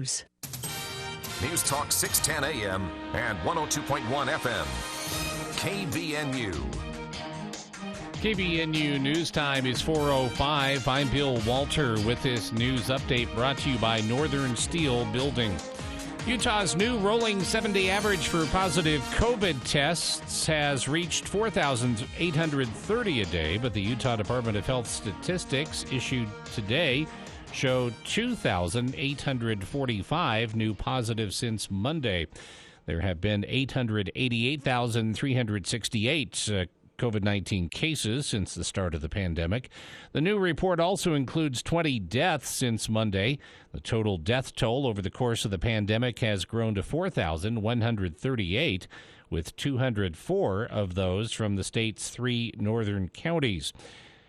News. News Talk 610 AM and 102.1 FM. KVNU. KVNU News Time is 4:05. I'm Bill Walter with this news update brought to you by Northern Steel Building. Utah's new rolling 7-day average for positive COVID tests has reached 4,830 a day, but the Utah Department of Health statistics issued today showed 2,845 new positives since Monday. There have been 888,368 COVID-19 cases since the start of the pandemic. The new report also includes 20 deaths since Monday. The total death toll over the course of the pandemic has grown to 4,138, with 204 of those from the state's 3 northern counties.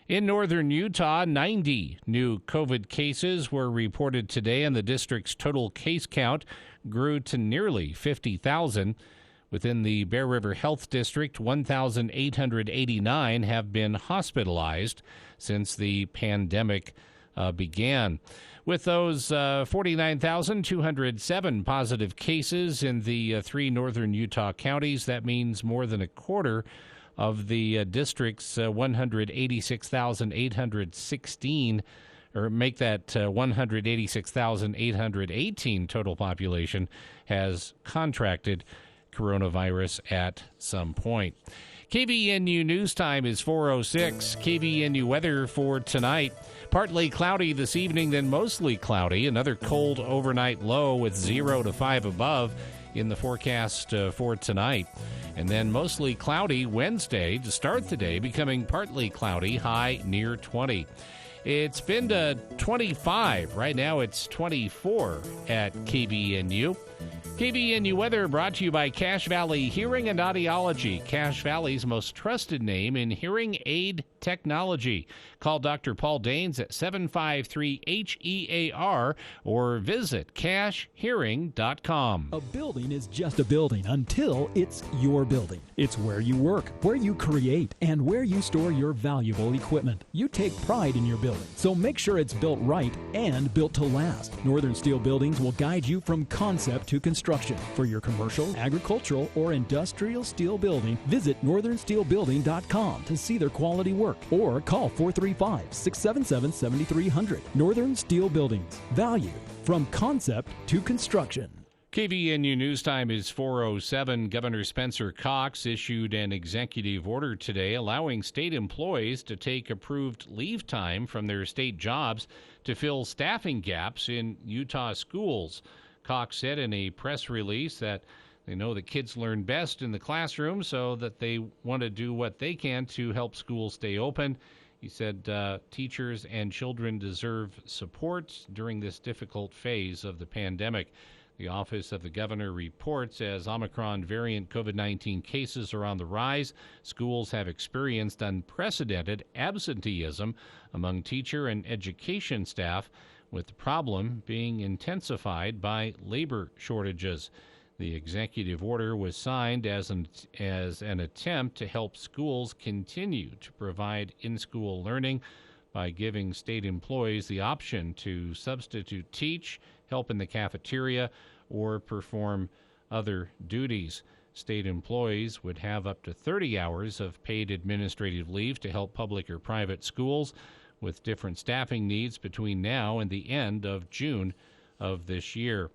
In northern Utah, 90 new COVID cases were reported today, and the district's total case count grew to nearly 50,000. Within the Bear River Health District, 1,889 have been hospitalized since the pandemic began. With those 49,207 positive cases in the 3 northern Utah counties, that means more than a quarter of the district's 186,816, or make that 186,818 total population, has contracted coronavirus at some point. KVNU News Time is 4:06. KVNU weather for tonight. Partly cloudy this evening, then mostly cloudy. Another cold overnight low with 0 to 5 above in the forecast for tonight. And then mostly cloudy Wednesday to start the day, becoming partly cloudy, high near 20. It's been to 25. Right now it's 24 at KVNU. KVNU weather brought to you by Cache Valley Hearing and Audiology, Cache Valley's most trusted name in hearing aid technology. Call Dr. Paul Danes at 753-HEAR or visit cachehearing.com. A building is just a building until it's your building. It's where you work, where you create, and where you store your valuable equipment. You take pride in your building, so make sure it's built right and built to last. Northern Steel Buildings will guide you from concept to construction. For your commercial, agricultural, or industrial steel building, visit northernsteelbuilding.com to see their quality work or call 435-677-7300. Northern Steel Buildings. Value from concept to construction. KVNU News Time is 4:07. Governor Spencer Cox issued an executive order today allowing state employees to take approved leave time from their state jobs to fill staffing gaps in Utah schools. Cox said in a press release that they know that kids learn best in the classroom, so that they want to do what they can to help schools stay open. He said teachers and children deserve support during this difficult phase of the pandemic. The Office of the Governor reports as Omicron variant COVID-19 cases are on the rise, schools have experienced unprecedented absenteeism among teacher and education staff, with the problem being intensified by labor shortages. The executive order was signed as an attempt to help schools continue to provide in-school learning by giving state employees the option to substitute teach, help in the cafeteria, or perform other duties. State employees would have up to 30 hours of paid administrative leave to help public or private schools with different staffing needs between now and the end of June of this year.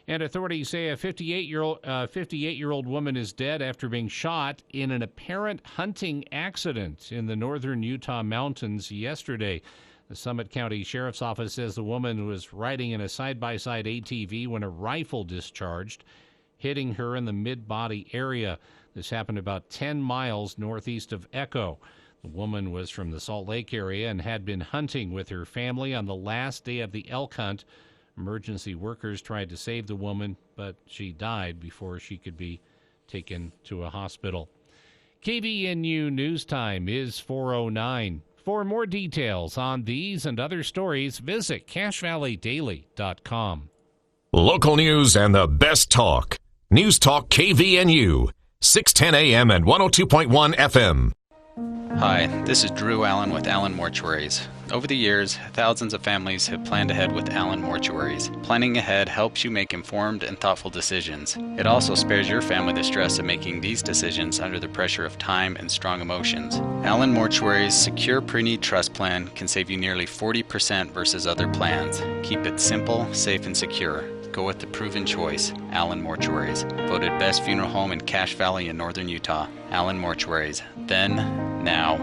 And authorities say a 58-year-old woman is dead after being shot in an apparent hunting accident in the northern Utah mountains yesterday. The Summit County Sheriff's Office says the woman was riding in a side-by-side ATV when a rifle discharged, hitting her in the mid-body area. This happened about 10 miles northeast of Echo. The woman was from the Salt Lake area and had been hunting with her family on the last day of the elk hunt. Emergency workers tried to save the woman, but she died before she could be taken to a hospital. KVNU News Time is 4:09. For more details on these and other stories, visit CacheValleyDaily.com. Local news and the best talk. News Talk KVNU, 610 AM and 102.1 FM. Hi, this is Drew Allen with Allen Mortuaries. Over the years, thousands of families have planned ahead with Allen Mortuaries. Planning ahead helps you make informed and thoughtful decisions. It also spares your family the stress of making these decisions under the pressure of time and strong emotions. Allen Mortuaries' secure pre-need trust plan can save you nearly 40% versus other plans. Keep it simple, safe, and secure. Go with the proven choice, Allen Mortuaries. Voted best funeral home in Cache Valley in northern Utah. Allen Mortuaries. Then, now,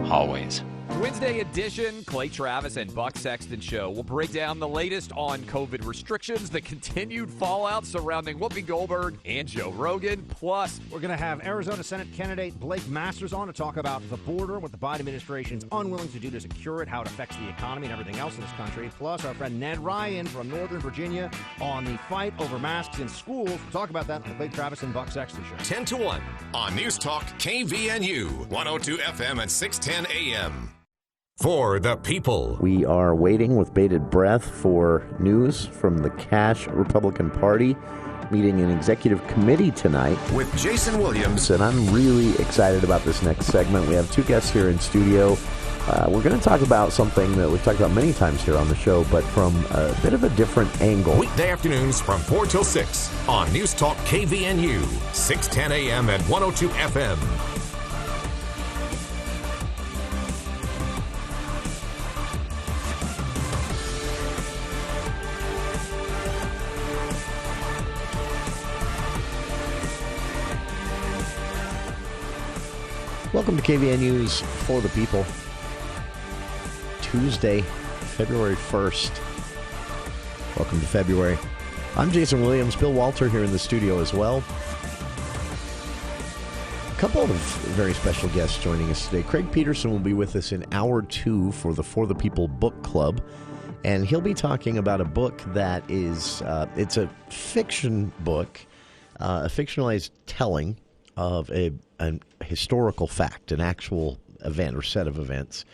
always. Wednesday edition, Clay Travis and Buck Sexton Show will break down the latest on COVID restrictions, the continued fallout surrounding Whoopi Goldberg and Joe Rogan. Plus, we're going to have Arizona Senate candidate Blake Masters on to talk about the border, what the Biden administration's unwilling to do to secure it, how it affects the economy and everything else in this country. Plus, our friend Ned Ryan from Northern Virginia on the fight over masks in schools. We'll talk about that on the Clay Travis and Buck Sexton Show. 10 to 1 on News Talk KVNU, 102 FM and 610 AM. For the people. We are waiting with bated breath for news from the Cache Republican Party meeting an executive committee tonight. With Jason Williams. And I'm really excited about this next segment. We have two guests here in studio. We're going to talk about something that we've talked about many times here on the show, but from a bit of a different angle. Weekday afternoons from 4 till 6 on News Talk KVNU, 610 AM and 102 FM. Welcome to KVNU's For the People. Tuesday, February 1st. Welcome to February. I'm Jason Williams. Bill Walter here in the studio as well. A couple of very special guests joining us today. Craig Peterson will be with us in hour 2 for the For the People book club. And he'll be talking about a book that is, it's a fiction book, a fictionalized telling of an historical fact, an actual event or set of events.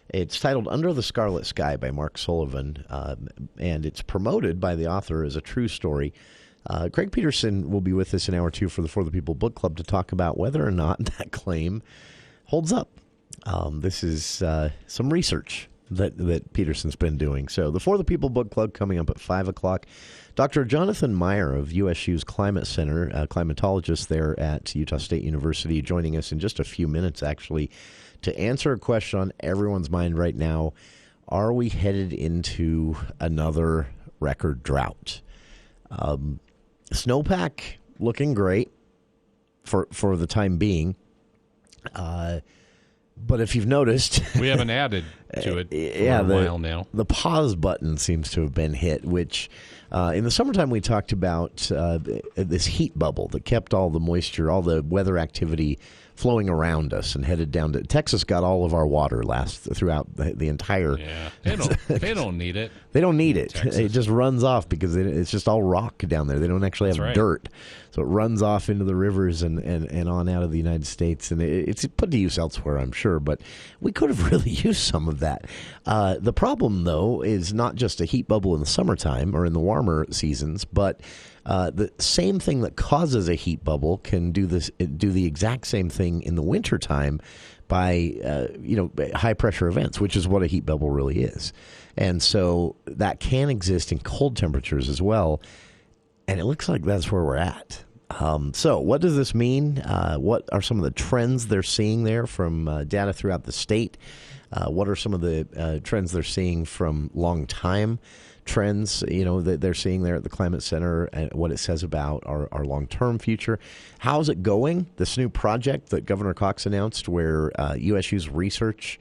It's titled Under the Scarlet Sky by Mark Sullivan, and it's promoted by the author as a true story. Craig Peterson will be with us in hour 2 for the For the People book club to talk about whether or not that claim holds up. This is some research that Peterson's been doing. So the For the People book club coming up at 5 o'clock. Dr. Jonathan Meyer of USU's Climate Center, climatologist there at Utah State University, joining us in just a few minutes, actually, to answer a question on everyone's mind right now. Are we headed into another record drought? Snowpack looking great for the time being. But if you've noticed, we haven't added to it for a while now. The pause button seems to have been hit, which in the summertime we talked about this heat bubble that kept all the moisture, all the weather activity flowing around us and headed down to Texas. Got all of our water throughout the entire. Yeah, they don't need it. They don't need it. Texas. It just runs off because it's just all rock down there. They don't actually have dirt. So it runs off into the rivers and on out of the United States. And it's put to use elsewhere, I'm sure. But we could have really used some of that. The problem, though, is not just a heat bubble in the summertime or in the warmer seasons, but the same thing that causes a heat bubble can do the exact same thing in the wintertime by high pressure events, which is what a heat bubble really is. And so that can exist in cold temperatures as well. And it looks like that's where we're at. So what does this mean? What are some of the trends they're seeing there from data throughout the state? What are some of the trends they're seeing from long time trends, that they're seeing there at the Climate Center, and what it says about our long-term future? How's it going? This new project that Governor Cox announced where USU's research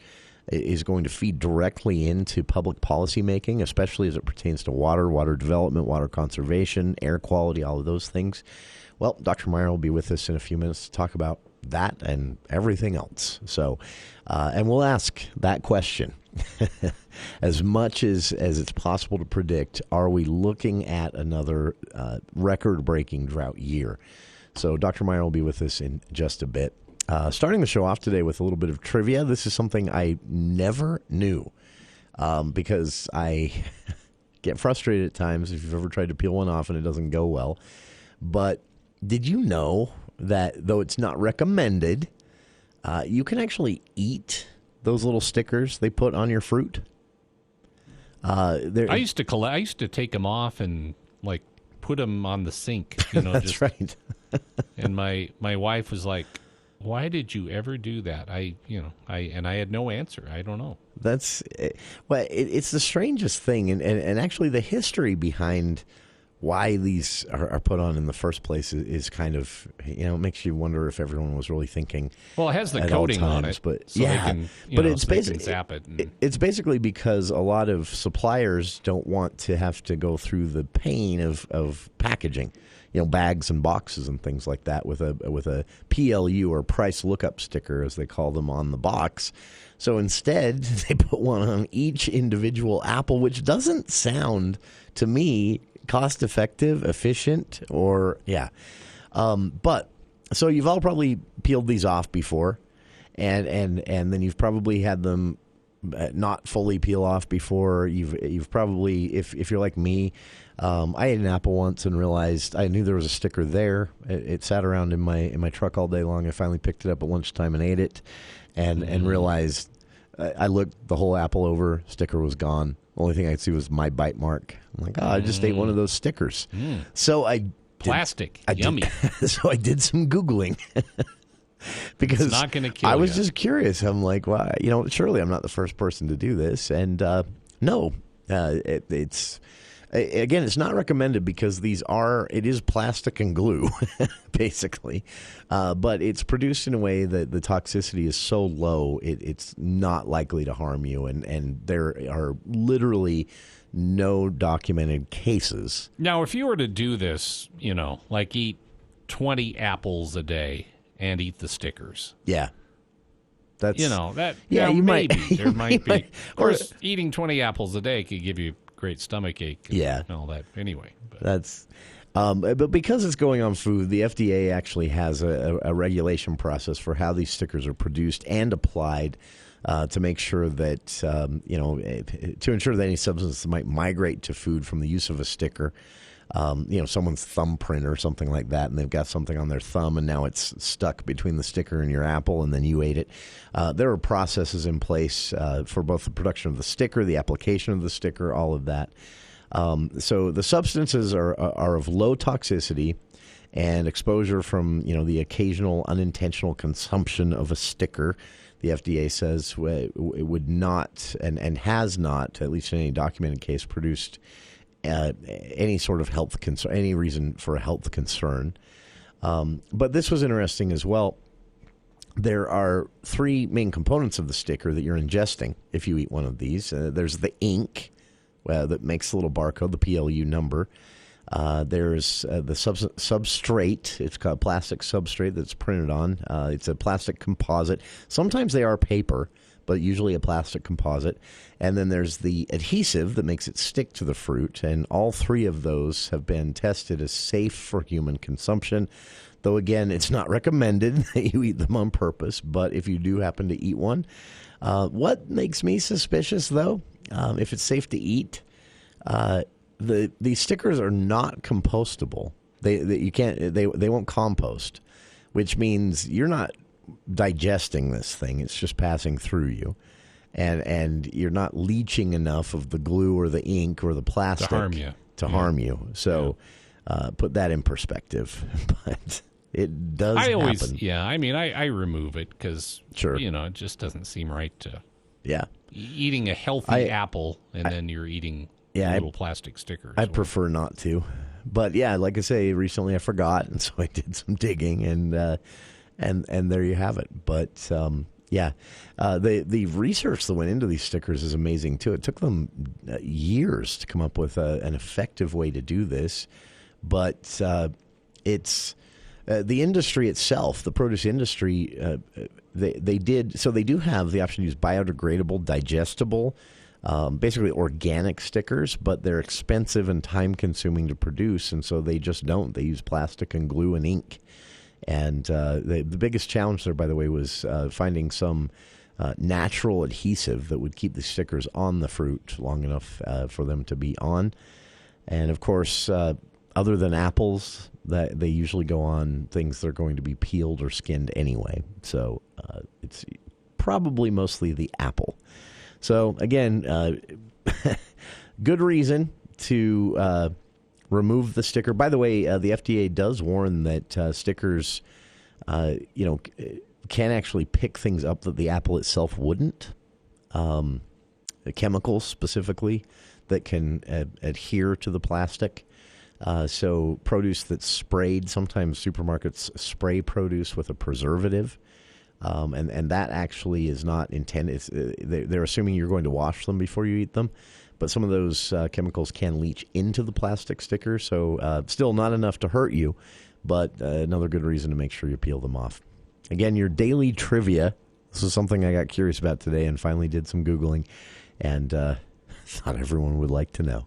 is going to feed directly into public policy making, especially as it pertains to water development, water conservation, air quality, all of those things. Well, Dr. Meyer will be with us in a few minutes to talk about that and everything else. So, and we'll ask that question. As much as it's possible to predict, are we looking at another record-breaking drought year? So Dr. Meyer will be with us in just a bit. Starting the show off today with a little bit of trivia. This is something I never knew because I get frustrated at times if you've ever tried to peel one off and it doesn't go well. But did you know that though it's not recommended, you can actually eat those little stickers they put on your fruit? I used to take them off and like put them on the sink. That's right. And my wife was like, "Why did you ever do that?" I had no answer. I don't know. It's the strangest thing, and actually the history behind why these are put on in the first place is kind of, it makes you wonder if everyone was really thinking. Well, it has the coating on it, but so they can, it's basically zap it. It's basically because a lot of suppliers don't want to have to go through the pain of packaging, bags and boxes and things like that with a PLU or price lookup sticker, as they call them, on the box. So instead, they put one on each individual apple, which doesn't sound to me cost-effective, efficient, or but so you've all probably peeled these off before, and then you've probably had them not fully peel off before. You've probably, if you're like me, I ate an apple once and realized I knew there was a sticker there. It sat around in my truck all day long. I finally picked it up at lunchtime and ate it, and realized I looked the whole apple over. Sticker was gone. Only thing I could see was my bite mark. I'm like, I just ate one of those stickers. So Yummy. So I did some Googling. Because it's not gonna kill I was just curious. I'm like, well, surely I'm not the first person to do this. And no, it's not recommended because it is plastic and glue, basically. But it's produced in a way that the toxicity is so low, it's not likely to harm you. And there are literally no documented cases. Now, if you were to do this, like eat 20 apples a day and eat the stickers. Yeah. That's, you might. There might be. Of course, eating 20 apples a day could give you great stomach ache and all that anyway. But. But because it's going on food, the FDA actually has a regulation process for how these stickers are produced and applied to make sure that, to ensure that any substance that might migrate to food from the use of a sticker, someone's thumbprint or something like that, and they've got something on their thumb and now it's stuck between the sticker and your apple and then you ate it. There are processes in place for both the production of the sticker, the application of the sticker, all of that. So the substances are of low toxicity, and exposure from the occasional unintentional consumption of a sticker, the FDA says it would not and has not, at least in any documented case, produced any sort of health concern, any reason for a health concern. But this was interesting as well. There are three main components of the sticker that you're ingesting if you eat one of these. There's the ink that makes the little barcode, the PLU number. There's the substrate. It's got a plastic substrate that's printed on. It's a plastic composite. Sometimes they are paper, but usually a plastic composite. And then there's the adhesive that makes it stick to the fruit. And all three of those have been tested as safe for human consumption. Though, again, it's not recommended that you eat them on purpose. But if you do happen to eat one, what makes me suspicious, though, if it's safe to eat, these stickers are not compostable. They won't compost, which means you're not digesting this thing. It's just passing through you, and you're not leaching enough of the glue or the ink or the plastic to harm you. So put that in perspective. But it does happen. I remove it because it just doesn't seem right to eating a healthy apple and then you're eating little plastic stickers. I prefer not to. But like I say, recently I forgot, and so I did some digging, and there you have it. But the research that went into these stickers is amazing too. It took them years to come up with an effective way to do this, but it's the industry itself, the produce industry. They do have the option to use biodegradable, digestible, basically organic stickers, but they're expensive and time-consuming to produce, and so they just don't. They use plastic and glue and ink. And the biggest challenge there, by the way, was finding some natural adhesive that would keep the stickers on the fruit long enough for them to be on. And, of course, other than apples, that they usually go on things that are going to be peeled or skinned anyway. So it's probably mostly the apple. So, again, good reason to remove the sticker. By the way, the FDA does warn that stickers, can actually pick things up that the apple itself wouldn't. The chemicals specifically that can adhere to the plastic. So produce that's sprayed, sometimes supermarkets spray produce with a preservative. And that actually is not intended. They're assuming you're going to wash them before you eat them. But some of those chemicals can leach into the plastic sticker. So still not enough to hurt you, but another good reason to make sure you peel them off. Again, your daily trivia. This is something I got curious about today and finally did some Googling. And thought everyone would like to know.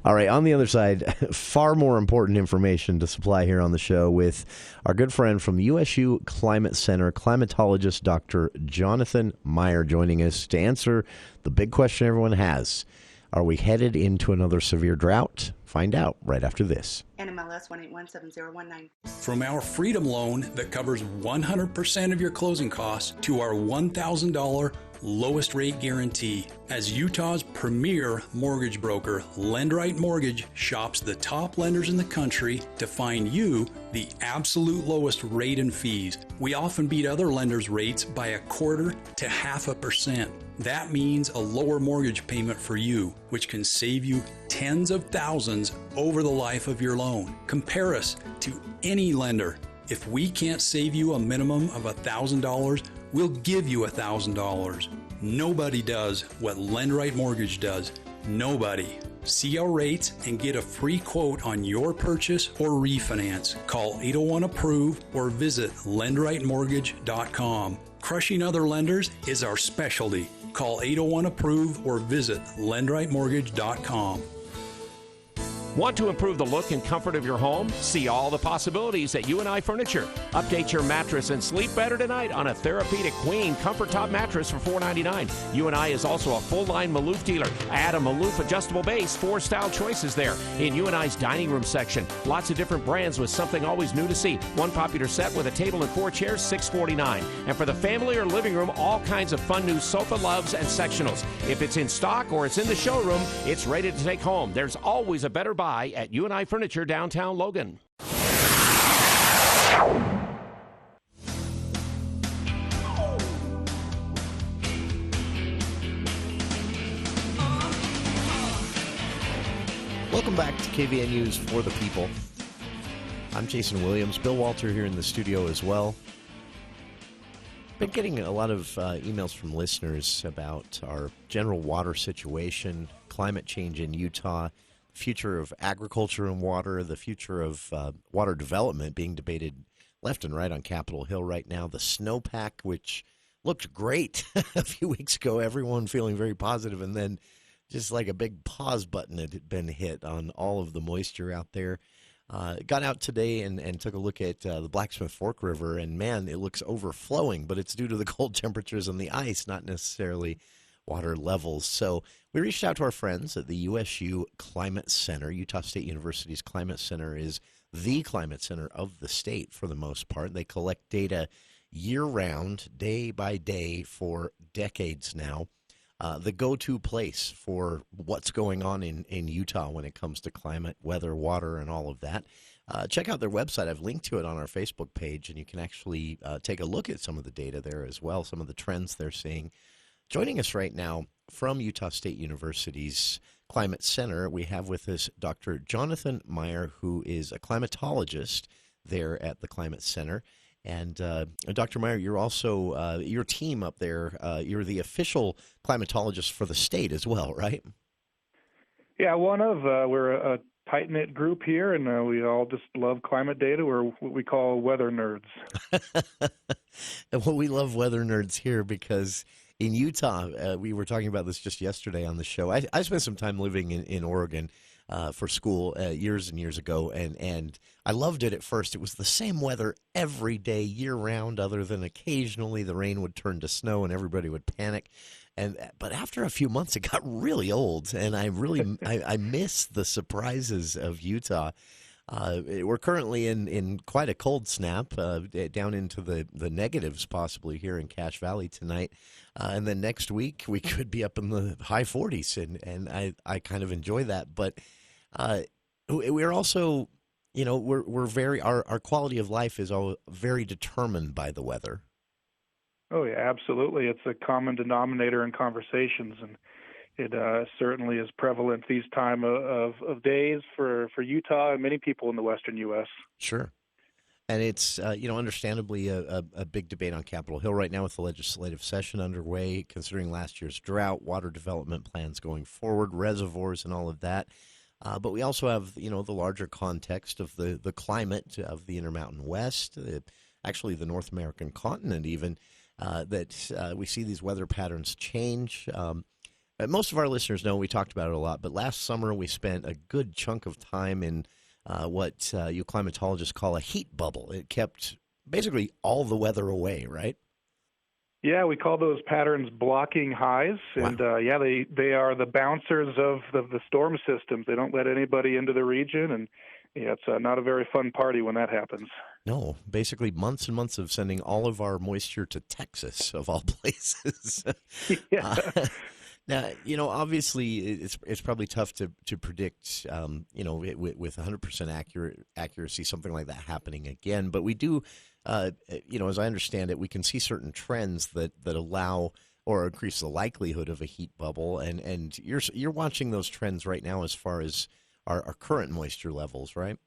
All right, on the other side, far more important information to supply here on the show with our good friend from USU Climate Center, climatologist Dr. Jonathan Meyer, joining us to answer the big question everyone has. Are we headed into another severe drought? Find out right after this. NMLS 1817019. From our Freedom Loan that covers 100% of your closing costs to our $1,000 lowest rate guarantee. As Utah's premier mortgage broker, LendRight Mortgage shops the top lenders in the country to find you the absolute lowest rate and fees. We often beat other lenders' rates by 1/4 to 0.5%. That means a lower mortgage payment for you, which can save you tens of thousands over the life of your loan. Compare us to any lender. If we can't save you a minimum of $1,000, we'll give you $1,000. Nobody does what LendRight Mortgage does. Nobody. See our rates and get a free quote on your purchase or refinance. Call 801-APPROVE or visit lendrightmortgage.com. Crushing other lenders is our specialty. Call 801-APPROVE or visit lendrightmortgage.com. Want to improve the look and comfort of your home? See all the possibilities at UNI Furniture. Update your mattress and sleep better tonight on a Therapeutic Queen Comfort Top mattress for $499. UNI is also a full-line Maloof dealer. Add a Maloof adjustable base, 4 style choices there. In UNI's dining room section, lots of different brands with something always new to see. One popular set with a table and 4 chairs, $649. And for the family or living room, all kinds of fun new sofa loves and sectionals. If it's in stock or it's in the showroom, it's ready to take home. There's always a better buy at UNI Furniture, downtown Logan. Welcome back to KVN News for the People. I'm Jason Williams. Bill Walter here in the studio as well. Been getting a lot of emails from listeners about our general water situation, climate change in Utah, future of agriculture and water, the future of water development being debated left and right on Capitol Hill right now. The snowpack, which looked great a few weeks ago, everyone feeling very positive, and then just like a big pause button had been hit on all of the moisture out there. Got out today and took a look at the Blacksmith Fork River, and man, it looks overflowing, but it's due to the cold temperatures and the ice, not necessarily water levels. So we reached out to our friends at the USU Climate Center. Utah State University's Climate Center is the climate center of the state for the most part. They collect data year-round, day by day, for decades now. The go-to place for what's going on in Utah when it comes to climate, weather, water, and all of that. Check out their website. I've linked to it on our Facebook page, and you can actually take a look at some of the data there as well, some of the trends they're seeing. Joining us right now from Utah State University's Climate Center, we have with us Dr. Jonathan Meyer, who is a climatologist there at the Climate Center. And Dr. Meyer, you're also, your team up there, you're the official climatologist for the state as well, right? Yeah, we're a tight-knit group here, and we all just love climate data. We're what we call weather nerds. Well, we love weather nerds here because in Utah, we were talking about this just yesterday on the show. I spent some time living in Oregon for school years and years ago, and I loved it at first. It was the same weather every day, year-round, other than occasionally the rain would turn to snow and everybody would panic. But after a few months, it got really old, and I miss the surprises of Utah. We're currently in quite a cold snap, down into the negatives possibly here in Cache Valley tonight. And then next week we could be up in the high 40s, and I kind of enjoy that. But we're also, we're very, our quality of life is all very determined by the weather. Oh, yeah, absolutely. It's a common denominator in conversations, and it certainly is prevalent these time of days for Utah and many people in the western U.S. Sure. And it's, understandably a big debate on Capitol Hill right now with the legislative session underway, considering last year's drought, water development plans going forward, reservoirs and all of that. But we also have, the larger context of the climate of the Intermountain West, actually the North American continent even, that we see these weather patterns change. Most of our listeners know we talked about it a lot, but last summer we spent a good chunk of time in what you climatologists call a heat bubble. It kept basically all the weather away, right? Yeah, we call those patterns blocking highs, and they are the bouncers of the storm systems. They don't let anybody into the region, and it's not a very fun party when that happens. No, basically months and months of sending all of our moisture to Texas, of all places. Yeah. Now, obviously it's probably tough to predict, with 100% accuracy, something like that happening again. But we do, as I understand it, we can see certain trends that allow or increase the likelihood of a heat bubble. And you're watching those trends right now as far as our current moisture levels, right?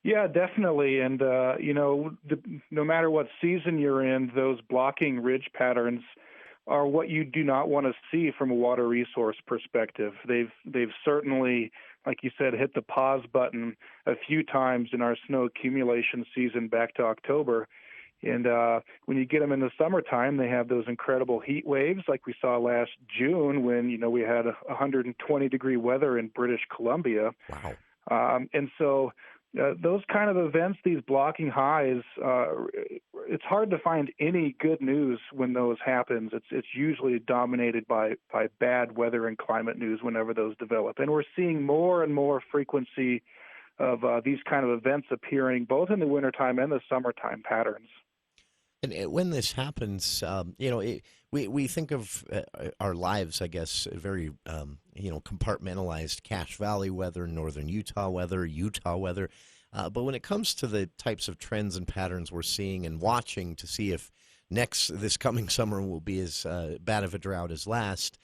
Yeah, definitely. And, no matter what season you're in, those blocking ridge patterns are what you do not want to see from a water resource perspective. They've certainly, like you said, hit the pause button a few times in our snow accumulation season back to October. And when you get them in the summertime, they have those incredible heat waves like we saw last June when, we had 120-degree weather in British Columbia. Wow. And so those kind of events, these blocking highs, it's hard to find any good news when those happens. It's usually dominated by bad weather and climate news whenever those develop. And we're seeing more and more frequency of these kind of events appearing both in the wintertime and the summertime patterns. And when this happens, we think of our lives, I guess, very, compartmentalized Cache Valley weather, northern Utah weather. But when it comes to the types of trends and patterns we're seeing and watching to see if this coming summer will be as bad of a drought as last,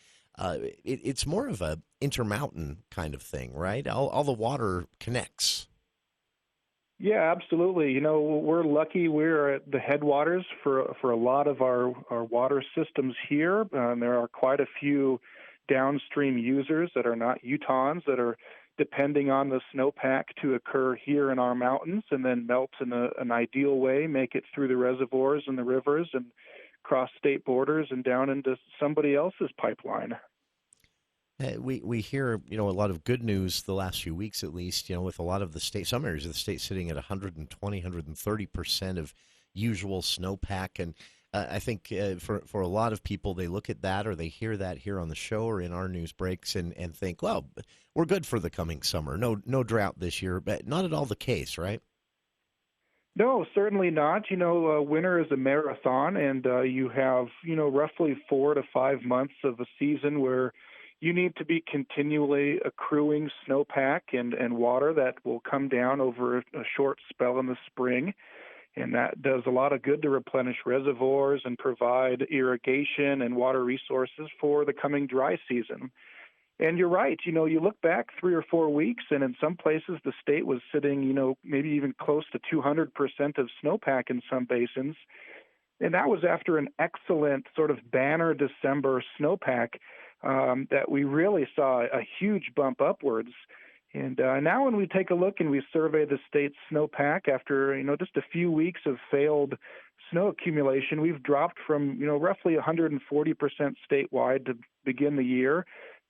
it's more of a intermountain kind of thing, right? All the water connects. Yeah, absolutely. We're lucky we're at the headwaters for a lot of our water systems here. There are quite a few downstream users that are not Utahns that are depending on the snowpack to occur here in our mountains and then melt in an ideal way, make it through the reservoirs and the rivers and cross state borders and down into somebody else's pipeline. We hear, a lot of good news the last few weeks, at least, with a lot of some areas of the state sitting at 120, 130% of usual snowpack. And I think for a lot of people, they look at that or they hear that here on the show or in our news breaks and think, well, we're good for the coming summer. No drought this year, but not at all the case, right? No, certainly not. Winter is a marathon, and you have, roughly 4 to 5 months of a season where you need to be continually accruing snowpack and water that will come down over a short spell in the spring. And that does a lot of good to replenish reservoirs and provide irrigation and water resources for the coming dry season. And you're right, you look back 3 or 4 weeks, and in some places the state was sitting, maybe even close to 200% of snowpack in some basins. And that was after an excellent sort of banner December snowpack that we really saw a huge bump upwards. And now when we take a look and we survey the state's snowpack after, just a few weeks of failed snow accumulation, we've dropped from, roughly 140% statewide to begin the year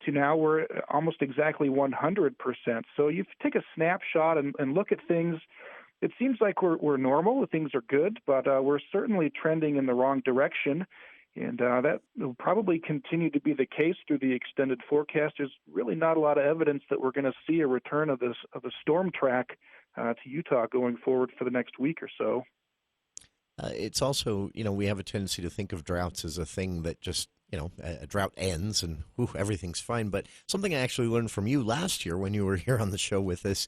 to now we're almost exactly 100%. So you take a snapshot and look at things. It seems like we're normal, things are good, but we're certainly trending in the wrong direction. And that will probably continue to be the case through the extended forecast. There's really not a lot of evidence that we're going to see a return of the storm track to Utah going forward for the next week or so. It's also, we have a tendency to think of droughts as a thing that just, a drought ends and everything's fine. But something I actually learned from you last year when you were here on the show with us,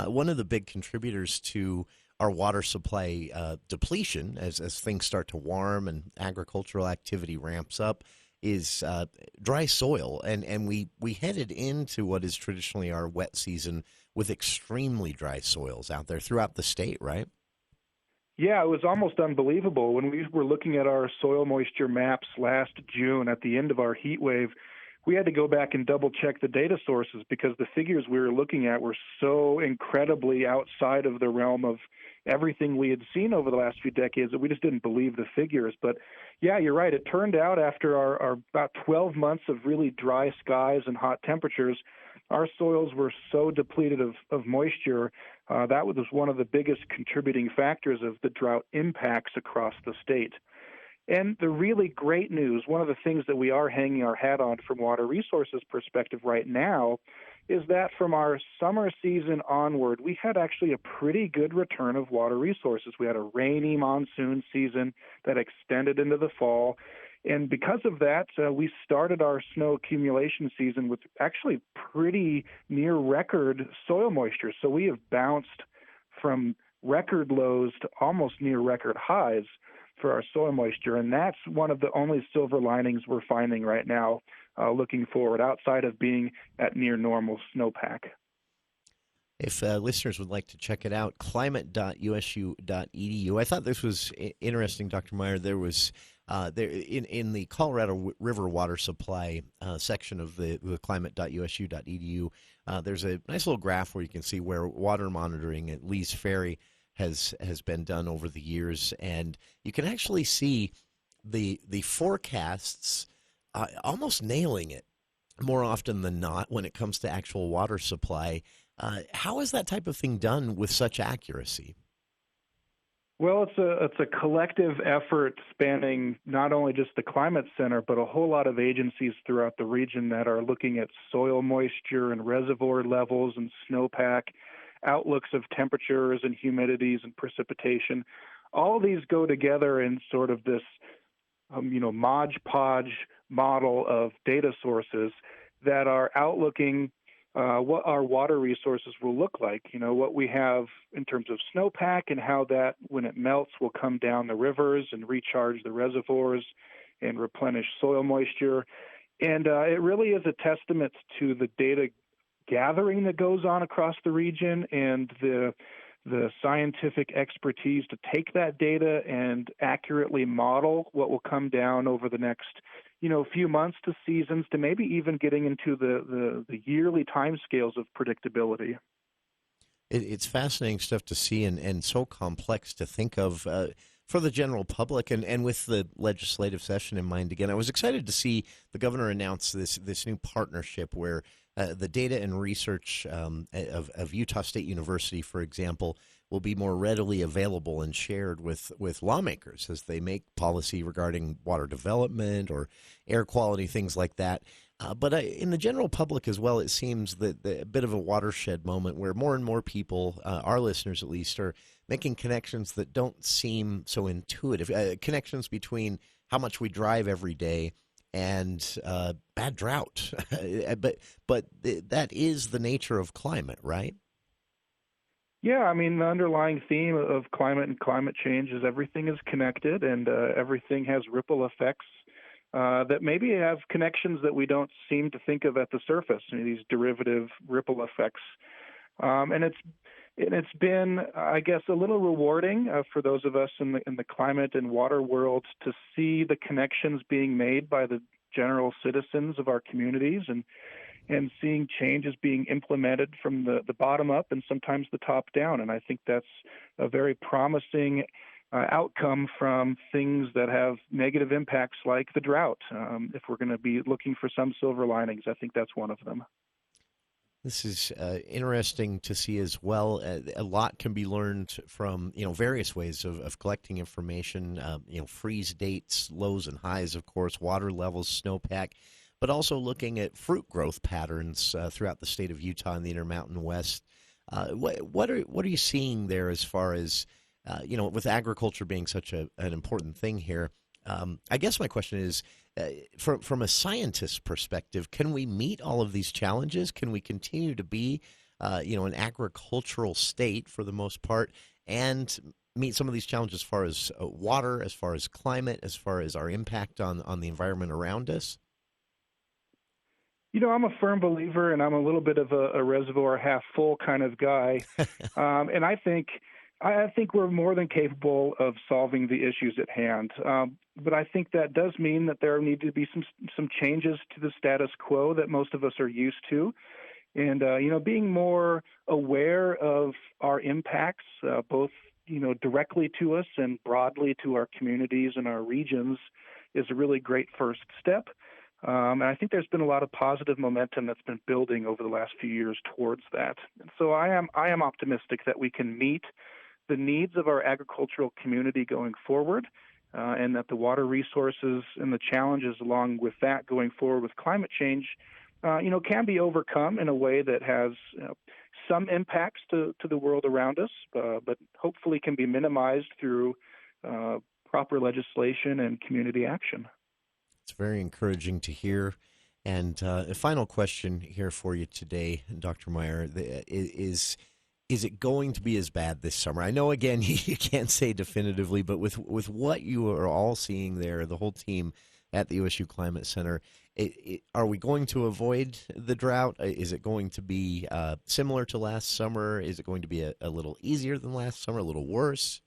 one of the big contributors to our water supply depletion as things start to warm and agricultural activity ramps up is dry soil. And we headed into what is traditionally our wet season with extremely dry soils out there throughout the state, right? Yeah, it was almost unbelievable. When we were looking at our soil moisture maps last June at the end of our heat wave, we had to go back and double check the data sources because the figures we were looking at were so incredibly outside of the realm of everything we had seen over the last few decades that we just didn't believe the figures. But yeah, you're right. It turned out after our about 12 months of really dry skies and hot temperatures, our soils were so depleted of moisture. That was one of the biggest contributing factors of the drought impacts across the state. And the really great news, one of the things that we are hanging our hat on from water resources perspective right now, is that from our summer season onward, we had actually a pretty good return of water resources. We had a rainy monsoon season that extended into the fall. And because of that, we started our snow accumulation season with actually pretty near record soil moisture. So we have bounced from record lows to almost near record highs for our soil moisture. And that's one of the only silver linings we're finding right now, looking forward, outside of being at near normal snowpack. If listeners would like to check it out, climate.usu.edu. I thought this was interesting, Dr. Meyer. There was there in the Colorado River water supply section of the climate.usu.edu, there's a nice little graph where you can see where water monitoring at Lee's Ferry has been done over the years, and you can actually see the forecasts almost nailing it more often than not when it comes to actual water supply. How is that type of thing done with such accuracy? Well, it's a collective effort spanning not only just the Climate Center, but a whole lot of agencies throughout the region that are looking at soil moisture and reservoir levels and snowpack, outlooks of temperatures and humidities and precipitation. All of these go together in sort of this, Mod Podge model of data sources that are outlooking what our water resources will look like, what we have in terms of snowpack and how that, when it melts, will come down the rivers and recharge the reservoirs and replenish soil moisture. And it really is a testament to the data gathering that goes on across the region and the scientific expertise to take that data and accurately model what will come down over the next few months to seasons, to maybe even getting into the yearly timescales of predictability. It's fascinating stuff to see and so complex to think of for the general public and with the legislative session in mind. Again, I was excited to see the governor announce this new partnership where the data and research of Utah State University, for example, will be more readily available and shared with lawmakers as they make policy regarding water development or air quality, things like that. But in the general public as well, it seems that a bit of a watershed moment where more and more people, our listeners at least, are making connections that don't seem so intuitive, connections between how much we drive every day and bad drought. but that is the nature of climate, right? Yeah, I mean, the underlying theme of climate and climate change is everything is connected and everything has ripple effects that maybe have connections that we don't seem to think of at the surface, these derivative ripple effects. And it's been, I guess, a little rewarding for those of us in the climate and water world to see the connections being made by the general citizens of our communities and seeing changes being implemented from the bottom up and sometimes the top down. And I think that's a very promising outcome from things that have negative impacts like the drought. If we're going to be looking for some silver linings, I think that's one of them. This is interesting to see as well. A lot can be learned from various ways of collecting information. Freeze dates, lows and highs, of course, water levels, snowpack, but also looking at fruit growth patterns throughout the state of Utah and the Intermountain West. What are you seeing there as far as with agriculture being such an important thing here? I guess my question is, from a scientist's perspective, can we meet all of these challenges? Can we continue to be, an agricultural state for the most part, and meet some of these challenges as far as water, as far as climate, as far as our impact on the environment around us? I'm a firm believer, and I'm a little bit of a reservoir half full kind of guy, and I think we're more than capable of solving the issues at hand. But I think that does mean that there need to be some changes to the status quo that most of us are used to. And, being more aware of our impacts, both, directly to us and broadly to our communities and our regions is a really great first step. And I think there's been a lot of positive momentum that's been building over the last few years towards that. And so I am optimistic that we can meet the needs of our agricultural community going forward, and that the water resources and the challenges along with that going forward with climate change, can be overcome in a way that has some impacts to the world around us, but hopefully can be minimized through proper legislation and community action. It's very encouraging to hear. And a final question here for you today, Dr. Meyer, is it going to be as bad this summer? I know, again, you can't say definitively, but with what you are all seeing there, the whole team at the USU Climate Center, are we going to avoid the drought? Is it going to be similar to last summer? Is it going to be a little easier than last summer, a little worse?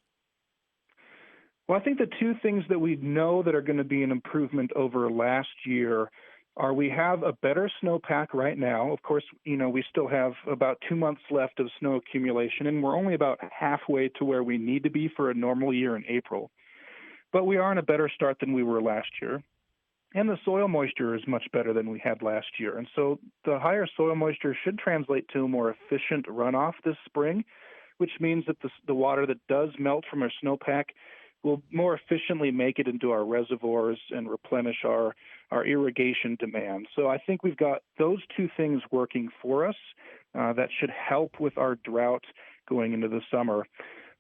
Well, I think the two things that we know that are going to be an improvement over last year are we have a better snowpack right now. Of course, we still have about 2 months left of snow accumulation, and we're only about halfway to where we need to be for a normal year in April. But we are in a better start than we were last year. And the soil moisture is much better than we had last year. And so the higher soil moisture should translate to a more efficient runoff this spring, which means that the water that does melt from our snowpack will more efficiently make it into our reservoirs and replenish our irrigation demand. So I think we've got those two things working for us that should help with our drought going into the summer.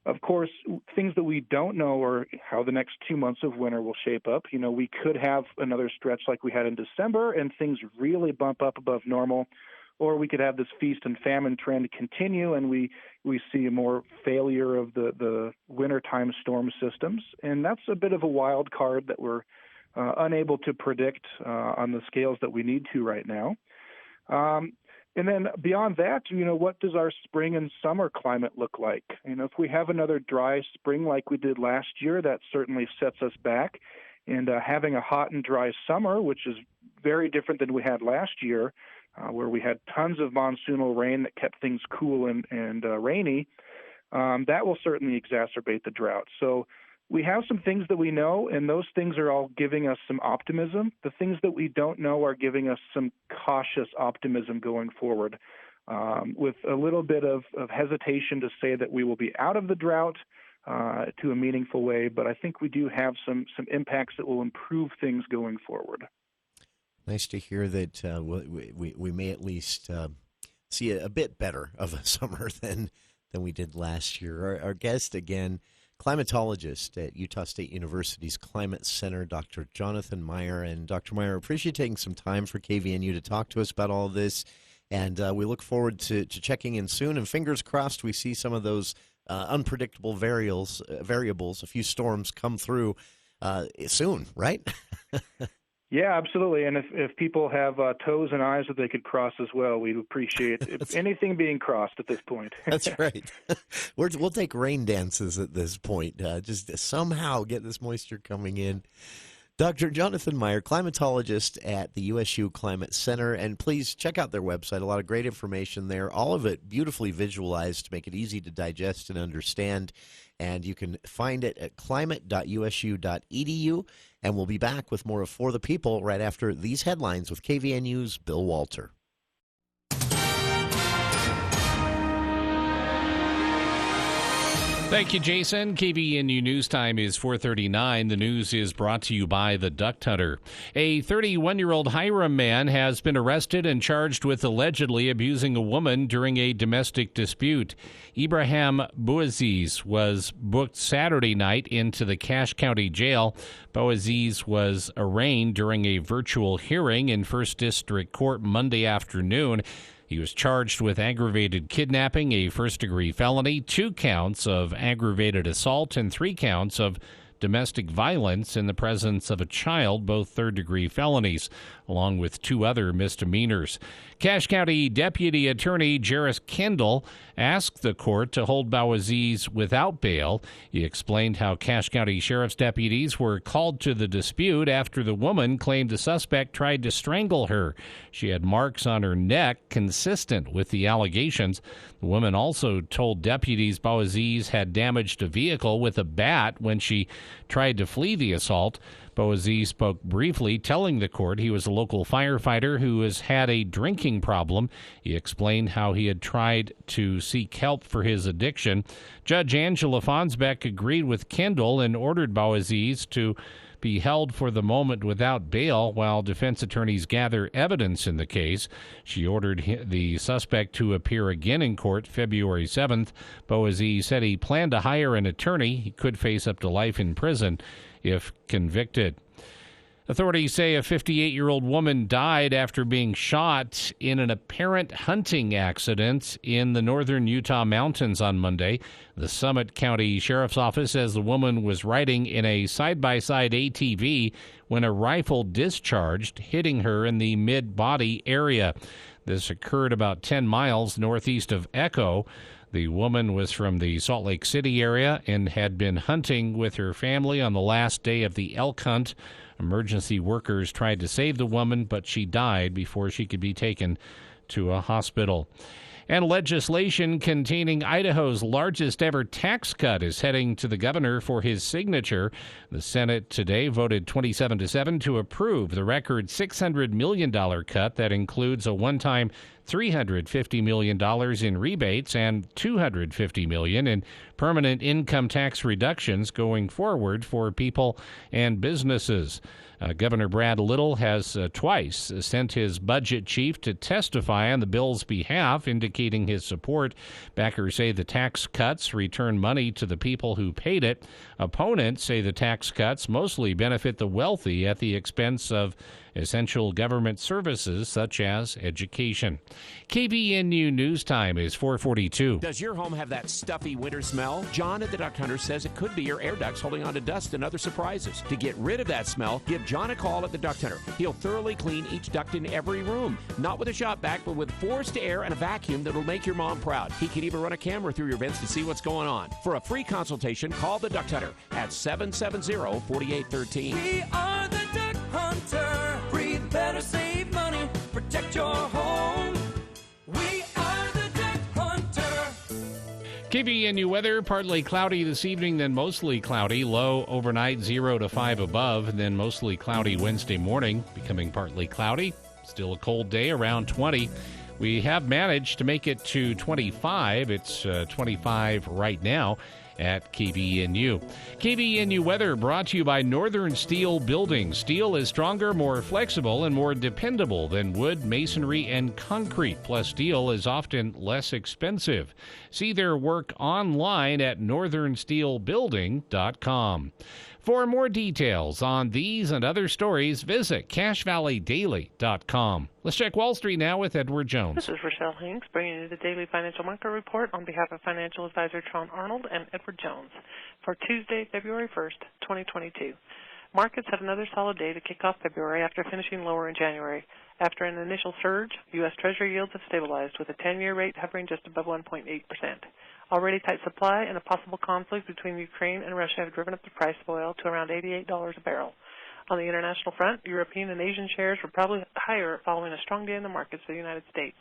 Of course, things that we don't know are how the next 2 months of winter will shape up. We could have another stretch like we had in December and things really bump up above normal, or we could have this feast and famine trend continue and we see a more failure of the wintertime storm systems. And that's a bit of a wild card that we're unable to predict on the scales that we need to right now. And then beyond that, what does our spring and summer climate look like? If we have another dry spring like we did last year, that certainly sets us back. And having a hot and dry summer, which is very different than we had last year, where we had tons of monsoonal rain that kept things cool and rainy, that will certainly exacerbate the drought. So we have some things that we know, and those things are all giving us some optimism. The things that we don't know are giving us some cautious optimism going forward, with a little bit of hesitation to say that we will be out of the drought to a meaningful way, but I think we do have some impacts that will improve things going forward. Nice to hear that we may at least see a bit better of a summer than we did last year. Our guest, again, climatologist at Utah State University's Climate Center, Dr. Jonathan Meyer. And Dr. Meyer, appreciate taking some time for KVNU to talk to us about all of this. And we look forward to checking in soon. And fingers crossed we see some of those unpredictable variables, a few storms come through soon, right? Yeah, absolutely. And if people have toes and eyes that they could cross as well, we'd appreciate anything being crossed at this point. That's right. We'll take rain dances at this point, just to somehow get this moisture coming in. Dr. Jonathan Meyer, climatologist at the USU Climate Center, and please check out their website. A lot of great information there, all of it beautifully visualized to make it easy to digest and understand. And you can find it at climate.usu.edu. And we'll be back with more of For the People right after these headlines with KVNU's Bill Walter. Thank you, Jason. KVNU News Time is 4:39. The news is brought to you by the Duct Hunter. A 31-year-old Hiram man has been arrested and charged with allegedly abusing a woman during a domestic dispute. Ibrahim Bouaziz was booked Saturday night into the Cache County Jail. Bouaziz was arraigned during a virtual hearing in First District Court Monday afternoon. He was charged with aggravated kidnapping, a first-degree felony, 2 counts of aggravated assault, and 3 counts of domestic violence in the presence of a child, both third-degree felonies, along with 2 other misdemeanors. Cache County Deputy Attorney Jarris Kendall asked the court to hold Bouaziz without bail. He explained how Cache County Sheriff's deputies were called to the dispute after the woman claimed the suspect tried to strangle her. She had marks on her neck consistent with the allegations. The woman also told deputies Bouaziz had damaged a vehicle with a bat when she tried to flee the assault. Bouaziz spoke briefly, telling the court he was a local firefighter who has had a drinking problem. He explained how he had tried to seek help for his addiction. Judge Angela Fonsbeck agreed with Kendall and ordered Bouaziz to be held for the moment without bail while defense attorneys gather evidence in the case. She ordered the suspect to appear again in court February 7th. Bouaziz said he planned to hire an attorney. He could face up to life in prison if convicted. Authorities say a 58-year-old woman died after being shot in an apparent hunting accident in the northern Utah mountains on Monday. The Summit County Sheriff's Office says the woman was riding in a side-by-side ATV when a rifle discharged, hitting her in the mid-body area. This occurred about 10 miles northeast of Echo. The woman was from the Salt Lake City area and had been hunting with her family on the last day of the elk hunt. Emergency workers tried to save the woman, but she died before she could be taken to a hospital. And legislation containing Idaho's largest ever tax cut is heading to the governor for his signature. The Senate today voted 27-7 to approve the record $600 million cut that includes a one-time $350 million in rebates and $250 million in permanent income tax reductions going forward for people and businesses. Governor Brad Little has twice sent his budget chief to testify on the bill's behalf, indicating his support. Backers say the tax cuts return money to the people who paid it. Opponents say the tax cuts mostly benefit the wealthy at the expense of essential government services such as education. KVNU News Time is 4:42. Does your home have that stuffy winter smell? John at the Duct Hunter says it could be your air ducts holding on to dust and other surprises. To get rid of that smell, give John a call at the Duct Hunter. He'll thoroughly clean each duct in every room. Not with a shop vac, but with forced air and a vacuum that will make your mom proud. He can even run a camera through your vents to see what's going on. For a free consultation, call the Duct Hunter at 770-4813. We are the Duct Hunter. Breathe better, save money, protect your home. We are the Duct Hunter. KVNU weather, partly cloudy this evening, then mostly cloudy. Low overnight 0 to 5 above, and then mostly cloudy Wednesday morning, becoming partly cloudy. Still a cold day, around 20. We have managed to make it to 25. It's 25 right now at KVNU. KVNU weather brought to you by Northern Steel Building. Steel is stronger, more flexible, and more dependable than wood, masonry, and concrete. Plus, steel is often less expensive. See their work online at northernsteelbuilding.com. For more details on these and other stories, visit CacheValleyDaily.com. Let's check Wall Street now with Edward Jones. This is Rochelle Hanks bringing you the Daily Financial Market Report on behalf of financial advisor Tron Arnold and Edward Jones for Tuesday, February 1st, 2022. Markets had another solid day to kick off February after finishing lower in January. After an initial surge, U.S. Treasury yields have stabilized with a 10-year rate hovering just above 1.8%. Already tight supply and a possible conflict between Ukraine and Russia have driven up the price of oil to around $88 a barrel. On the international front, European and Asian shares were probably higher following a strong day in the markets of the United States.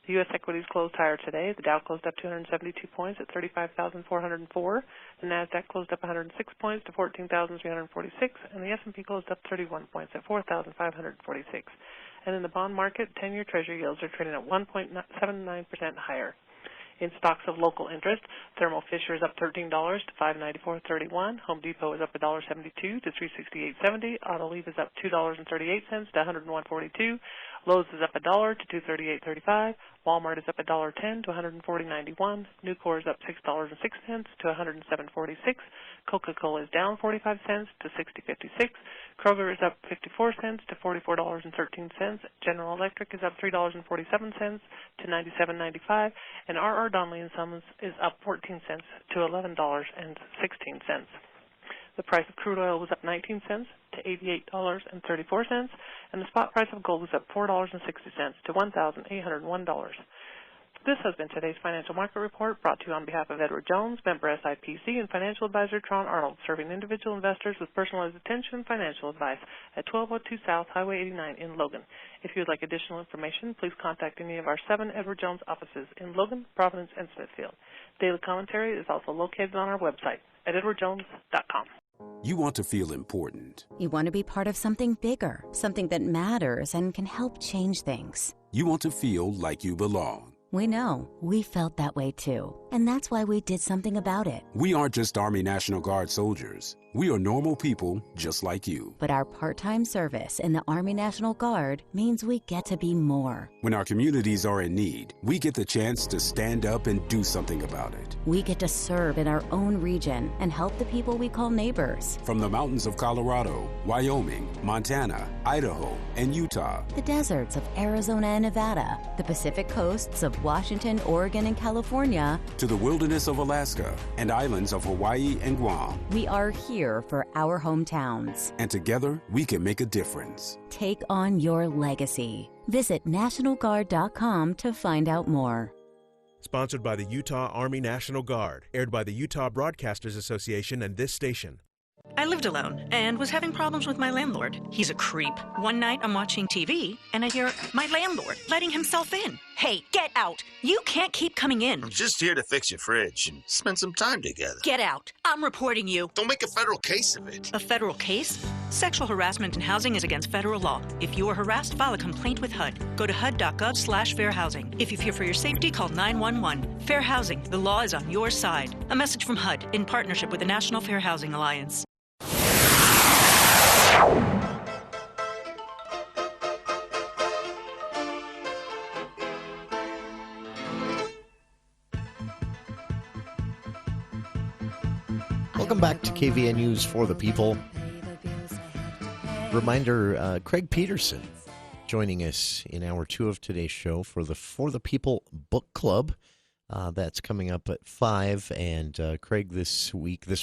The U.S. equities closed higher today. The Dow closed up 272 points at 35,404. The NASDAQ closed up 106 points to 14,346. And the S&P closed up 31 points at 4,546. And in the bond market, 10-year Treasury yields are trading at 1.79% higher. In stocks of local interest, Thermo Fisher is up $13 to $594.31. Home Depot is up $1.72 to $368.70. Autoliv is up $2.38 to $101.42. Lowe's is up $1 to $238.35. Walmart is up $1.10 to $140.91. Nucor is up $6.06 to $107.46. Coca-Cola is down 45 cents to $60.56. Kroger is up 54 cents to $44.13. General Electric is up $3.47 to $97.95. And R.R. Donnelley & Sons is up 14 cents to $11.16. The price of crude oil was up 19 cents to $88.34, and the spot price of gold was up $4.60 to $1,801. This has been today's Financial Market Report, brought to you on behalf of Edward Jones, member SIPC, and financial advisor Tron Arnold, serving individual investors with personalized attention and financial advice at 1202 South Highway 89 in Logan. If you would like additional information, please contact any of our 7 Edward Jones offices in Logan, Providence, and Smithfield. Daily commentary is also located on our website at edwardjones.com. You want to feel important. You want to be part of something bigger, something that matters and can help change things. You want to feel like you belong. We know. We felt that way too. And that's why we did something about it. We aren't just Army National Guard soldiers. We are normal people just like you. But our part-time service in the Army National Guard means we get to be more. When our communities are in need, we get the chance to stand up and do something about it. We get to serve in our own region and help the people we call neighbors. From the mountains of Colorado, Wyoming, Montana, Idaho, and Utah. The deserts of Arizona and Nevada. The Pacific coasts of Washington, Oregon, and California. To the wilderness of Alaska and islands of Hawaii and Guam. We are here for our hometowns. And together, we can make a difference. Take on your legacy. Visit NationalGuard.com to find out more. Sponsored by the Utah Army National Guard. Aired by the Utah Broadcasters Association and this station. I lived alone and was having problems with my landlord. He's a creep. One night I'm watching TV and I hear my landlord letting himself in. Hey, get out. You can't keep coming in. I'm just here to fix your fridge and spend some time together. Get out. I'm reporting you. Don't make a federal case of it. A federal case? Sexual harassment in housing is against federal law. If you are harassed, file a complaint with HUD. Go to HUD.gov/fair housing. If you fear for your safety, call 911. Fair housing. The law is on your side. A message from HUD in partnership with the National Fair Housing Alliance. Welcome back to KVN News for the People. Reminder, Craig Peterson joining us in hour 2 of today's show for the People Book Club. That's coming up at 5. And Craig this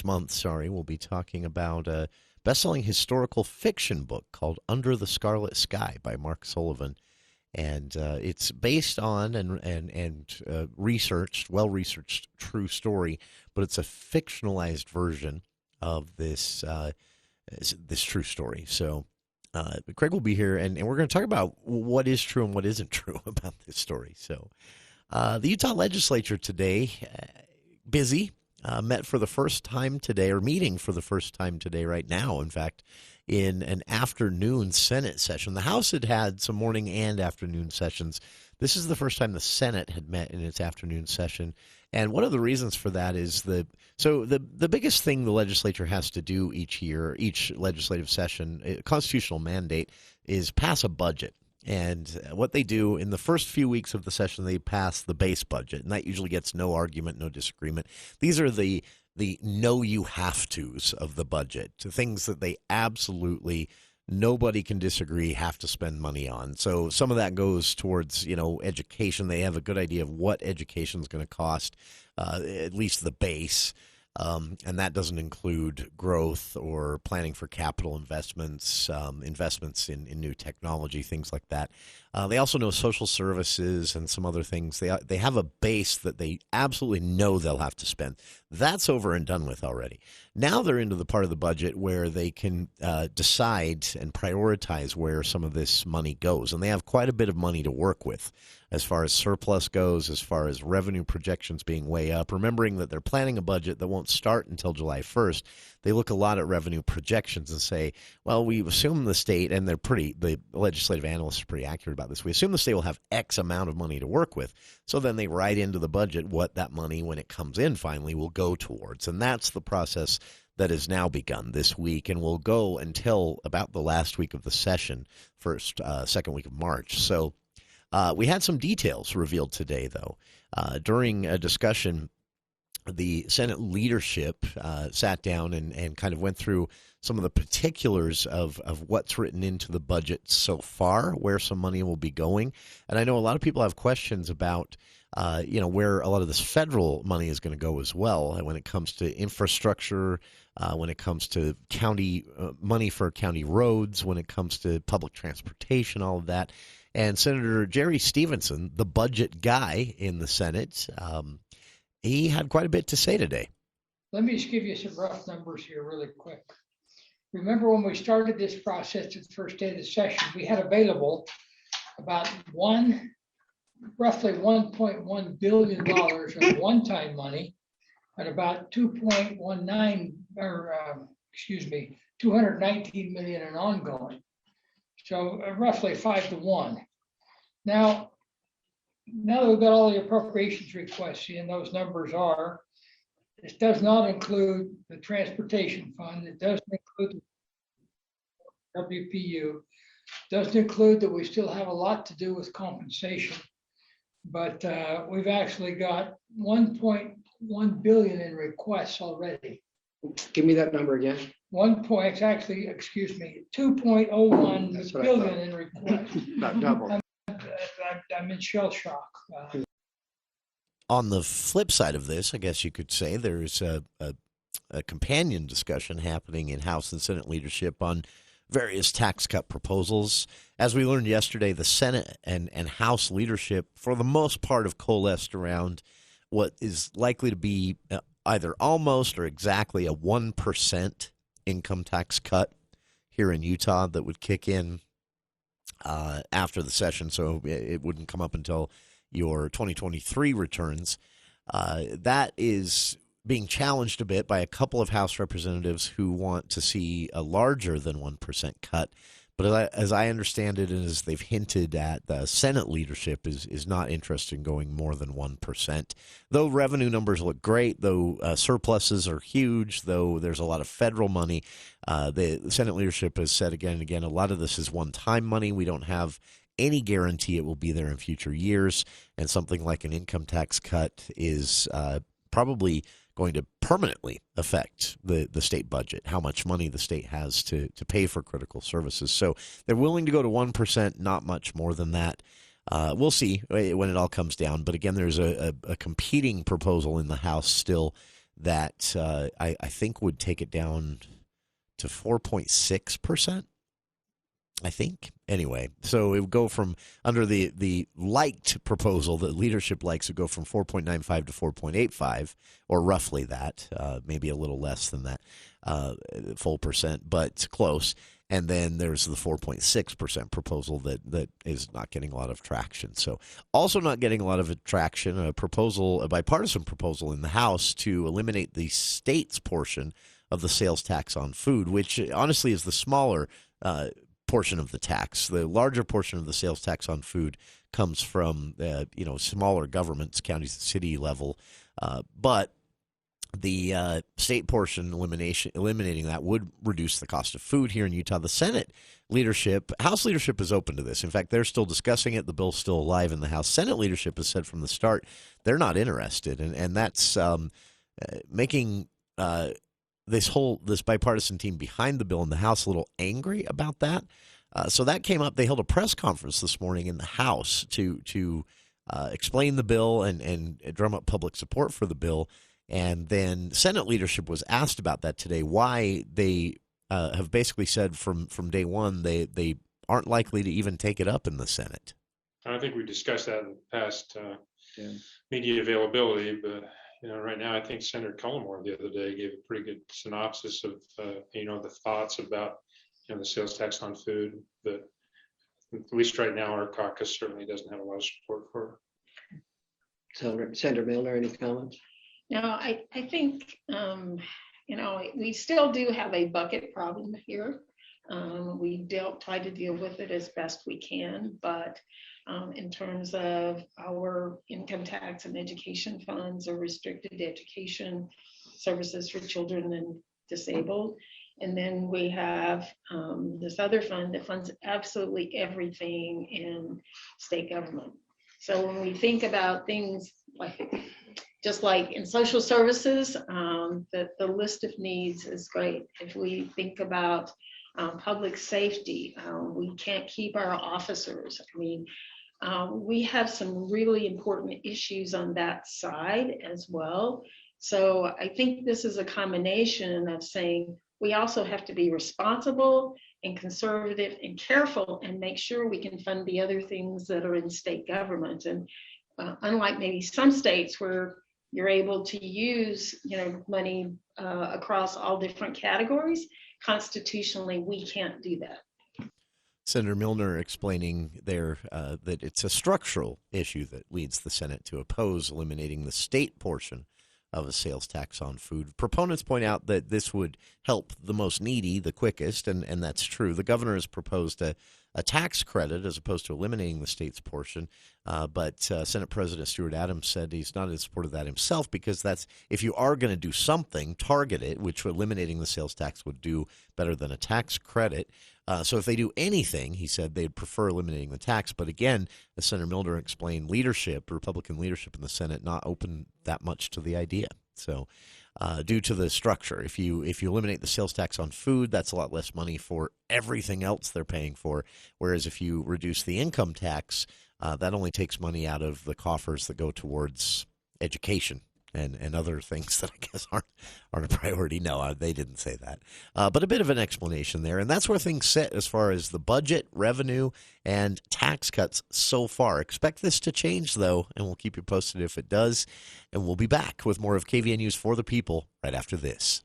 month, will be talking about a best-selling historical fiction book called Under the Scarlet Sky by Mark Sullivan. And it's based on and well-researched true story, but it's a fictionalized version of this true story. So Craig will be here, and we're going to talk about what is true and what isn't true about this story. So the Utah legislature today, busy, met for the first time today, or meeting for the first time today right now, in fact, in an afternoon Senate session. The House had some morning and afternoon sessions. This is the first time the Senate had met in its afternoon session. And one of the reasons for that is the biggest thing the legislature has to do each year, each legislative session, a constitutional mandate, is pass a budget. And what they do in the first few weeks of the session, they pass the base budget, and that usually gets no argument, no disagreement. These are the no you have tos of the budget, to things that they absolutely nobody can disagree have to spend money on. So some of that goes towards education. They have a good idea of what education is going to cost, at least the base. And that doesn't include growth or planning for capital investments, investments in new technology, things like that. They also know social services and some other things. They have a base that they absolutely know they'll have to spend. That's over and done with already. Now they're into the part of the budget where they can decide and prioritize where some of this money goes. And they have quite a bit of money to work with. as far as surplus goes, as far as revenue projections being way up. Remembering that they're planning a budget that won't start until July 1st, they look a lot at revenue projections and say, well, we assume the state, and the legislative analysts are pretty accurate about this, we assume the state will have X amount of money to work with. So then they write into the budget what that money, when it comes in finally, will go towards. And that's the process that has now begun this week and will go until about the last week of the session, second week of March. So we had some details revealed today, though. During a discussion, the Senate leadership sat down and kind of went through some of the particulars of what's written into the budget so far, where some money will be going. And I know a lot of people have questions about where a lot of this federal money is going to go as well, when it comes to infrastructure, when it comes to county money for county roads, when it comes to public transportation, all of that. And Senator Jerry Stevenson, the budget guy in the Senate, he had quite a bit to say today. Let me just give you some rough numbers here really quick. Remember when we started this process at the first day of the session, we had available about roughly $1.1 billion of one-time money and about 219 million in ongoing. So roughly 5-to-1. Now that we've got all the appropriations requests in, those numbers are, this does not include the transportation fund. It doesn't include WPU. Doesn't include that we still have a lot to do with compensation. But we've actually got 1.1 billion in requests already. Give me that number again. 2.01 billion in requests. About double. I'm in shell shock. On the flip side of this, I guess you could say there's a companion discussion happening in House and Senate leadership on various tax cut proposals. As we learned yesterday, the Senate and House leadership, for the most part, have coalesced around what is likely to be either almost or exactly a 1% income tax cut here in Utah that would kick in after the session, so it wouldn't come up until your 2023 returns. That is being challenged a bit by a couple of House representatives who want to see a larger than 1% cut. But as I understand it, and as they've hinted at, the Senate leadership is not interested in going more than 1%. Though revenue numbers look great, though surpluses are huge, though there's a lot of federal money, the Senate leadership has said again and again, a lot of this is one-time money. We don't have any guarantee it will be there in future years, and something like an income tax cut is probably going to permanently affect the state budget, how much money the state has to pay for critical services. So they're willing to go to 1%, not much more than that. We'll see when it all comes down. But again, there's a competing proposal in the House still that I think would take it down to 4.6%. I think. Anyway, so it would go from, under the liked proposal that leadership likes, it would go from 4.95 to 4.85, or roughly that, maybe a little less than that, full percent, but close. And then there's the 4.6% proposal that is not getting a lot of traction. So also not getting a lot of traction, a bipartisan proposal in the House to eliminate the state's portion of the sales tax on food, which honestly is the smaller portion of the tax. The larger portion of the sales tax on food comes from smaller governments, counties and city level, but the state portion eliminating that would reduce the cost of food here in Utah. The Senate leadership, House leadership is open to this. In fact, they're still discussing it. The bill's still alive in the House. Senate leadership has said from the start they're not interested, and that's making this bipartisan team behind the bill in the House a little angry about that. So that came up. They held a press conference this morning in the House to explain the bill and drum up public support for the bill. And then Senate leadership was asked about that today, why they have basically said from day one they aren't likely to even take it up in the Senate. I think we discussed that in the past media availability, but right now I think Senator Cullimore the other day gave a pretty good synopsis of the thoughts about the sales tax on food. But at least right now, our caucus certainly doesn't have a lot of support for it. Senator Milner, any comments? No, I think, we still do have a bucket problem here. We try to deal with it as best we can, but in terms of our income tax and education funds or restricted education services for children and disabled. And then we have this other fund that funds absolutely everything in state government. So when we think about things just like in social services, the list of needs is great. If we think about public safety, we can't keep our officers. I mean, we have some really important issues on that side as well. So I think this is a combination of saying we also have to be responsible and conservative and careful and make sure we can fund the other things that are in state government. And unlike maybe some states where you're able to use money across all different categories, constitutionally we can't do that. Senator Milner explaining there that it's a structural issue that leads the Senate to oppose eliminating the state portion of a sales tax on food. Proponents point out that this would help the most needy the quickest, and that's true. The governor has proposed a tax credit as opposed to eliminating the state's portion, but Senate President Stuart Adams said he's not in support of that himself because that's, if you are going to do something, target it, which eliminating the sales tax would do better than a tax credit. So if they do anything, he said they'd prefer eliminating the tax. But again, as Senator Milner explained, Republican leadership in the Senate, not open that much to the idea. So due to the structure, if you eliminate the sales tax on food, that's a lot less money for everything else they're paying for. Whereas if you reduce the income tax, that only takes money out of the coffers that go towards education and other things that I guess aren't a priority. No, they didn't say that. But a bit of an explanation there. And that's where things sit as far as the budget, revenue, and tax cuts so far. Expect this to change, though, and we'll keep you posted if it does. And we'll be back with more of KVN News for the People right after this.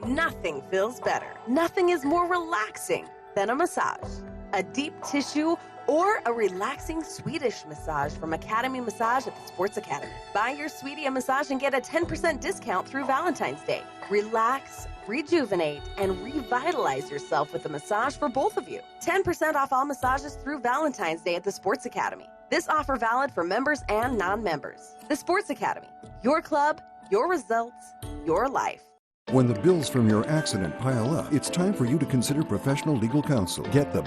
Nothing feels better. Nothing is more relaxing than a massage. A deep tissue or a relaxing Swedish massage from Academy Massage at the Sports Academy. Buy your sweetie a massage and get a 10% discount through Valentine's Day. Relax, rejuvenate, and revitalize yourself with a massage for both of you. 10% off all massages through Valentine's Day at the Sports Academy. This offer valid for members and non-members. The Sports Academy. Your club, your results, your life. When the bills from your accident pile up, it's time for you to consider professional legal counsel. Get the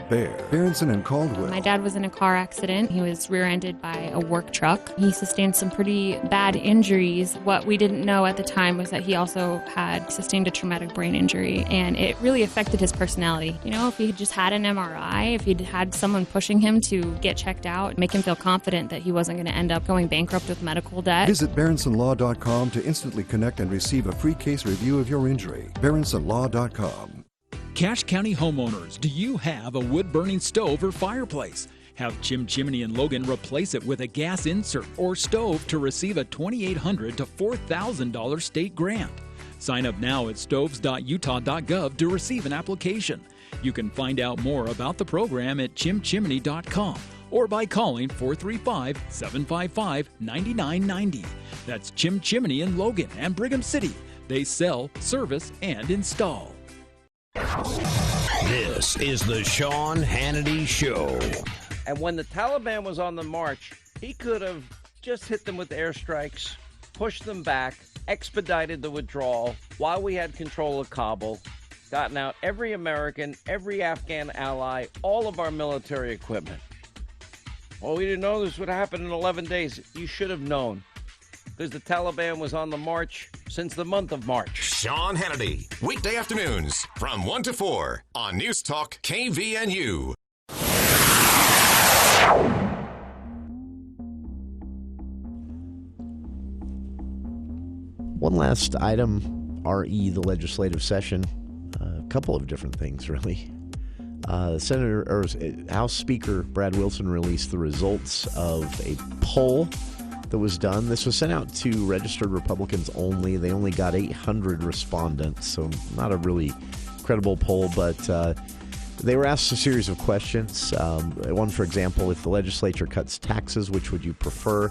Berenson and Caldwell. My dad was in a car accident. He was rear-ended by a work truck. He sustained some pretty bad injuries. What we didn't know at the time was that he also had sustained a traumatic brain injury, and it really affected his personality. You know, if he had just had an MRI, if he'd had someone pushing him to get checked out, make him feel confident that he wasn't going to end up going bankrupt with medical debt. Visit BerensonLaw.com to instantly connect and receive a free case review of your injury. BerensonLaw.com. Cache County homeowners, do you have a wood-burning stove or fireplace? Have Jim Chimney and Logan replace it with a gas insert or stove to receive a $2,800 to $4,000 state grant. Sign up now at stoves.utah.gov to receive an application. You can find out more about the program at jimchimney.com or by calling 435-755-9990. That's Jim Chimney in Logan and Brigham City. They sell, service, and install. This is the Sean Hannity Show. And when the Taliban was on the march, he could have just hit them with airstrikes, pushed them back, expedited the withdrawal while we had control of Kabul, gotten out every American, every Afghan ally, all of our military equipment. Well, we didn't know this would happen in 11 days. You should have known. Because the Taliban was on the march since the month of March. Sean Hannity, weekday afternoons from 1 to 4 on News Talk KVNU. One last item, RE, the legislative session. A couple of different things, really. House Speaker Brad Wilson released the results of a poll that was done. This was sent out to registered Republicans only. They only got 800 respondents, so not a really credible poll, but they were asked a series of questions. One, for example, if the legislature cuts taxes, which would you prefer?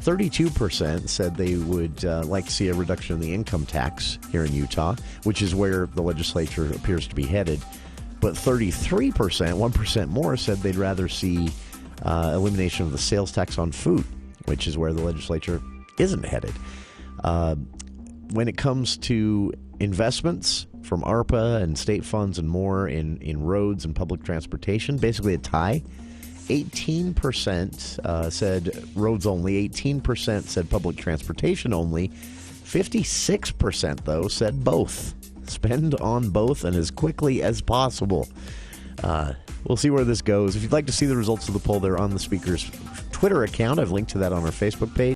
32% said they would like to see a reduction in the income tax here in Utah, which is where the legislature appears to be headed. But 33%, 1% more, said they'd rather see elimination of the sales tax on food, which is where the legislature isn't headed. When it comes to investments from ARPA and state funds and more in roads and public transportation, basically a tie. 18% said roads only, 18% said public transportation only, 56% though said both. Spend on both and as quickly as possible. We'll see where this goes. If you'd like to see the results of the poll, they're on the speaker's Twitter account. I've linked to that on our Facebook page.